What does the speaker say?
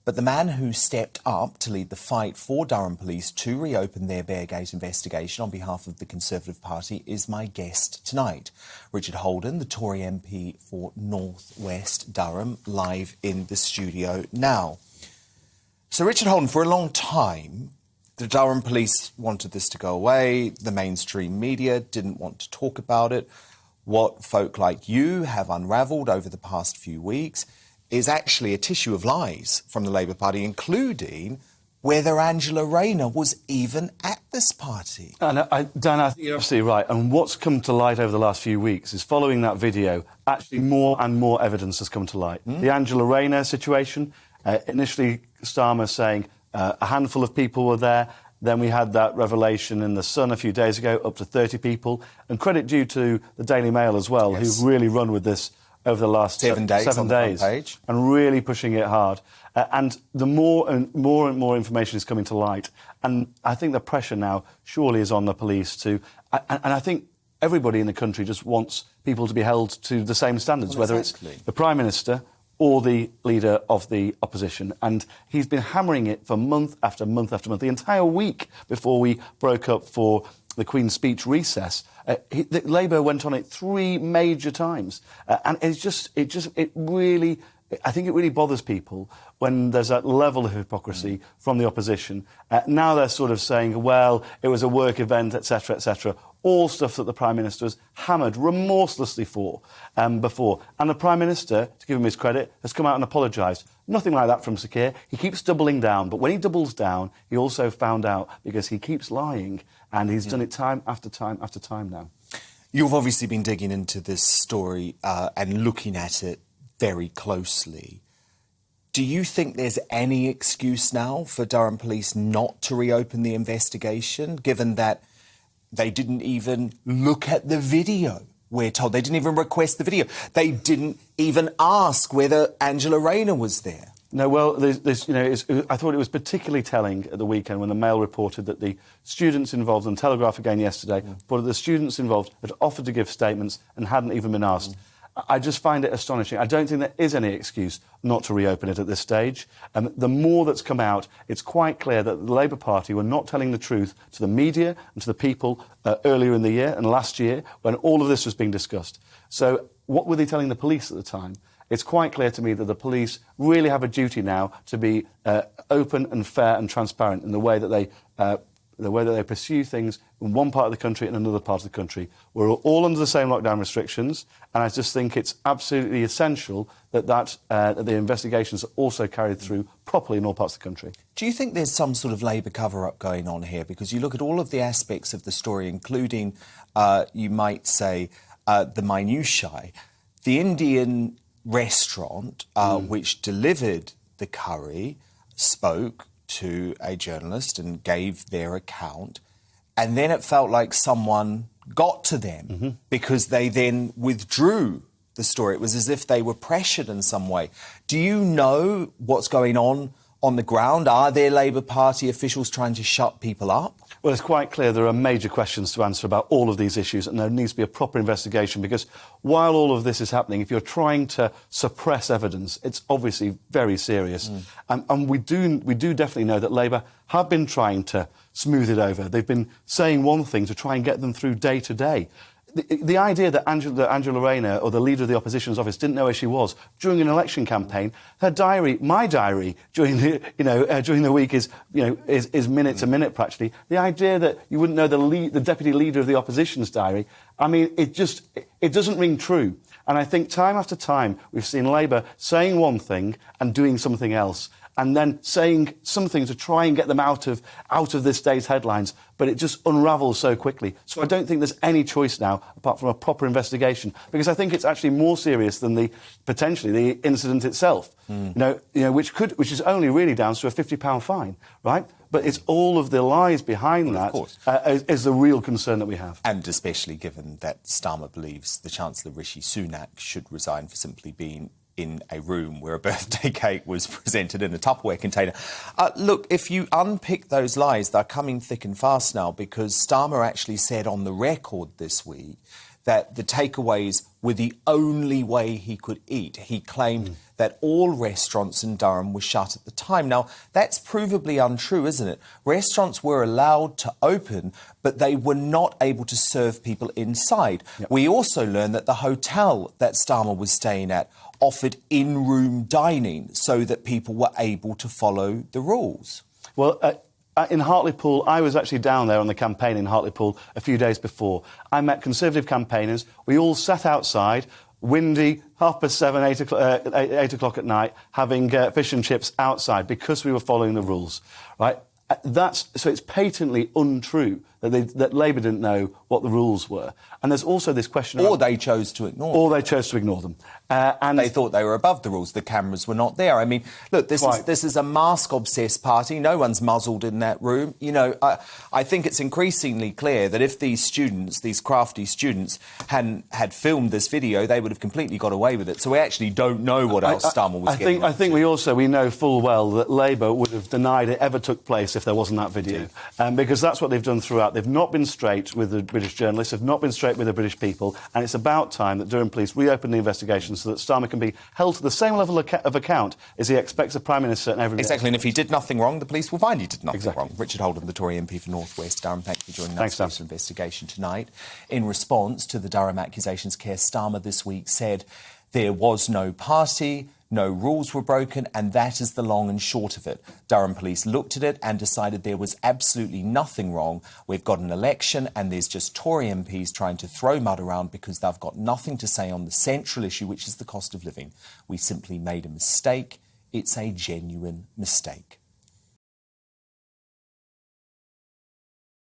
But the man who stepped up to lead the fight for Durham Police to reopen their Beergate investigation on behalf of the Conservative Party is my guest tonight. Richard Holden, the Tory MP for North West Durham, live in the studio now. So, Richard Holden, for a long time, the Durham Police wanted this to go away. The mainstream media didn't want to talk about it. What folk like you have unravelled over the past few weeks is actually a tissue of lies from the Labour Party, including whether Angela Rayner was even at this party. Dan, I think you're absolutely right. And what's come to light over the last few weeks is following that video, actually more and more evidence has come to light. The Angela Rayner situation, initially Starmer saying a handful of people were there. Then we had that revelation in The Sun a few days ago, up to 30 people. And credit due to the Daily Mail as well, who've really run with this over the last 7 days on the front page, and really pushing it hard. And the more and more information is coming to light. And I think the pressure now surely is on the police to... And I think everybody in the country just wants people to be held to the same standards, whether it's the Prime Minister or the leader of the opposition. And he's been hammering it for month after month after month. The entire week before we broke up for the Queen's speech recess, Labour went on it 3 major times. And it really, I think it really bothers people when there's that level of hypocrisy from the opposition. Now they're sort of saying, well, it was a work event, etc., etc., all stuff that the Prime Minister has hammered remorselessly for before. And the Prime Minister, to give him his credit, has come out and apologised. Nothing like that from Sir Keir. He keeps doubling down. But when he doubles down, he also found out because he keeps lying. And he's done it time after time after time now. You've obviously been digging into this story and looking at it very closely. Do you think there's any excuse now for Durham Police not to reopen the investigation, given that they didn't even look at the video? We're told they didn't even request the video. They didn't even ask whether Angela Rayner was there. No, well, I thought it was particularly telling at the weekend when the Mail reported that the students involved, and Telegraph again yesterday, but the students involved had offered to give statements and hadn't even been asked. I just find it astonishing. I don't think there is any excuse not to reopen it at this stage. The more that's come out, it's quite clear that the Labour Party were not telling the truth to the media and to the people earlier in the year and last year when all of this was being discussed. So what were they telling the police at the time? It's quite clear to me that the police really have a duty now to be open and fair and transparent in the way that they pursue things in one part of the country and another part of the country. We're all under the same lockdown restrictions, and I just think it's absolutely essential that the investigations are also carried through properly in all parts of the country. Do you think there's some sort of Labour cover-up going on here? Because you look at all of the aspects of the story, including, you might say, the minutiae. The Indian restaurant which delivered the curry spoke to a journalist and gave their account, and then it felt like someone got to them because they then withdrew the story. It was as if they were pressured in some way. Do you know what's going on the ground? Are there Labour Party officials trying to shut people up? Well, it's quite clear there are major questions to answer about all of these issues, and there needs to be a proper investigation, because while all of this is happening, if you're trying to suppress evidence, it's obviously very serious. And we do definitely know that Labour have been trying to smooth it over. They've been saying one thing to try and get them through day to day. The idea that Angela Rayner, or the leader of the opposition's office, didn't know where she was during an election campaign, her diary, my diary, during the week is minute to minute practically. The idea that you wouldn't know the deputy leader of the opposition's diary, I mean, it doesn't ring true. And I think time after time we've seen Labour saying one thing and doing something else, and then saying something to try and get them out of this day's headlines, but it just unravels so quickly. So I don't think there's any choice now, apart from a proper investigation, because I think it's actually more serious than potentially the incident itself, which is only really down to a £50 fine, right? But it's all of the lies behind is the real concern that we have. And especially given that Starmer believes the Chancellor Rishi Sunak should resign for simply being in a room where a birthday cake was presented in a Tupperware container. Look, if you unpick those lies, they're coming thick and fast now, because Starmer actually said on the record this week that the takeaways were the only way he could eat. He claimed that all restaurants in Durham were shut at the time. Now, that's provably untrue, isn't it? Restaurants were allowed to open, but they were not able to serve people inside. Yep. We also learned that the hotel that Starmer was staying at offered in-room dining so that people were able to follow the rules. Well, in Hartlepool, I was actually down there on the campaign in Hartlepool a few days before. I met Conservative campaigners. We all sat outside, windy, 7:30, 8 o'clock at night, having fish and chips outside because we were following the rules, right? So it's patently untrue that Labour didn't know what the rules were. And there's also this question... Or they chose to ignore them. Or they chose to ignore them. And they thought they were above the rules. The cameras were not there. I mean, look, this is a mask-obsessed party. No one's muzzled in that room. You know, I think it's increasingly clear that if these students, these crafty students, had filmed this video, they would have completely got away with it. So we actually don't know what else Starmer was getting. I think we know full well that Labour would have denied it ever took place if there wasn't that video. Because that's what they've done throughout. They've not been straight with the British journalists, have not been straight with the British people, and it's about time that Durham Police reopen the investigation so that Starmer can be held to the same level of account as he expects a Prime Minister and everybody. Exactly, and if he did nothing wrong, the police will find he did nothing wrong. Richard Holden, the Tory MP for North West Durham, thanks for joining us for this investigation tonight. In response to the Durham accusations, Keir Starmer this week said there was no party, no rules were broken, and that is the long and short of it. Durham Police looked at it and decided there was absolutely nothing wrong. We've got an election and there's just Tory MPs trying to throw mud around because they've got nothing to say on the central issue, which is the cost of living. We simply made a mistake. It's a genuine mistake.